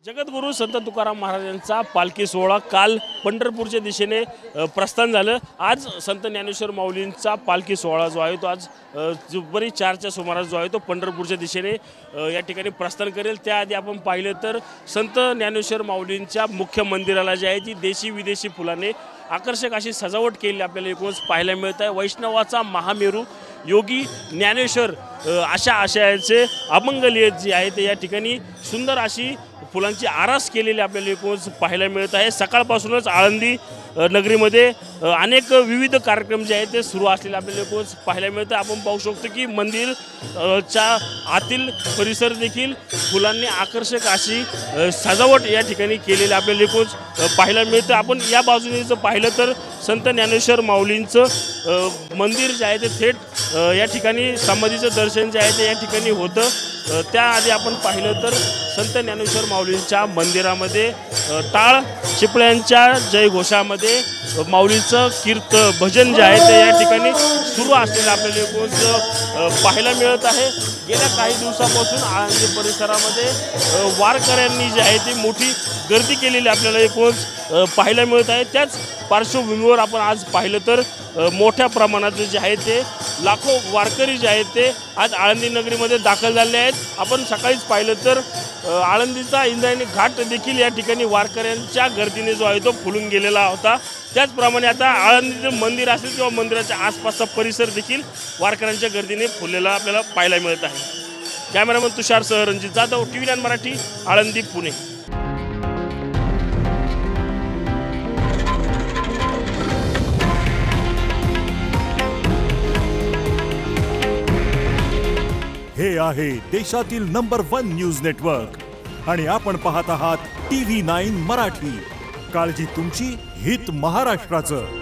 जगद्गुरू संत तुकाराम महाराजांचा पालखी सोहळा काल पंढरपूरच्या दिशेने प्रस्थान झालं। आज संत ज्ञानेश्वर माऊलींचा पालखी सोहळा जो आहे तो आज दुपारी 4च्या सुमारास जो आहे तो पंढरपूरच्या दिशेने या ठिकाणी प्रस्थान करेल। त्याआधी आपण पाहिलं तर संत ज्ञानेश्वर माऊलींच्या मुख्य मंदिराला जे आहे ती देशी विदेशी फुलांनी आकर्षक अशी सजावट केलेली आपल्याला एकूणच पाहायला मिळत आहे। वैष्णवाचा महामेरू योगी ज्ञानेश्वर अशा आशयाचे अमंगलियत जे आहे ते या ठिकाणी सुंदर अशी फुलांची आरास केलेली आपल्याला एकूणच पाहायला मिळत आहे। सकाळपासूनच आळंदी नगरीमध्ये अनेक विविध कार्यक्रम जे आहेत ते सुरू असलेले आपल्याला एकूणच पाहायला मिळतं। आपण पाहू शकतो की मंदिर च्या आतील परिसर देखील फुलांनी आकर्षक अशी सजावट या ठिकाणी केलेली आपल्याला एकूणच पाहायला मिळतं। आपण या बाजूने जर पाहिलं तर संत ज्ञानेश्वर माऊलींचं मंदिर जे आहे ते थेट या ठिकाणी समाधीचं दर्शन जे आहे ते या ठिकाणी होतं। त्याआधी आपण पाहिलं तर संत ज्ञानेश्वर माऊलींच्या मंदिरामध्ये टाळ चिपळ्यांच्या जयघोषामध्ये माऊलीचं भजन जे आहे ते या ठिकाणी सुरू असलेलं आपल्याला एकूणच पाहायला मिळत आहे। गेल्या काही दिवसापासून आळंदी परिसरामध्ये वारकऱ्यांनी जे आहे ती मोठी गर्दी केलेली आपल्याला एकूणच पाहायला मिळत आहे। त्याच पार्श्वभूमीवर आपण आज पाहिलं तर मोठ्या प्रमाणात जे आहे ते लाखो वारकरी जे आहेत ते आज आळंदी नगरीमध्ये दाखल झाले आहेत। आपण सकाळीच पाहिलं तर आळंदीचा इंद्रायणी घाट देखील या ठिकाणी वारकऱ्यांच्या गर्दीने जो आहे तो फुलून गेलेला होता। त्याचप्रमाणे आता आळंदीचं मंदिर असेल किंवा मंदिराच्या आसपासचा परिसर देखील वारकऱ्यांच्या गर्दीने फुललेला आपल्याला पाहायला मिळत आहे। कॅमेरामन तुषारसह रणजित जाधव, TV9 मराठी, आळंदी, पुणे। हे आहे देशातील नंबर 1 न्यूज नेटवर्क आणि आपण पाहत आहात TV9 मराठी। काळजी तुमची, हित महाराष्ट्राचं।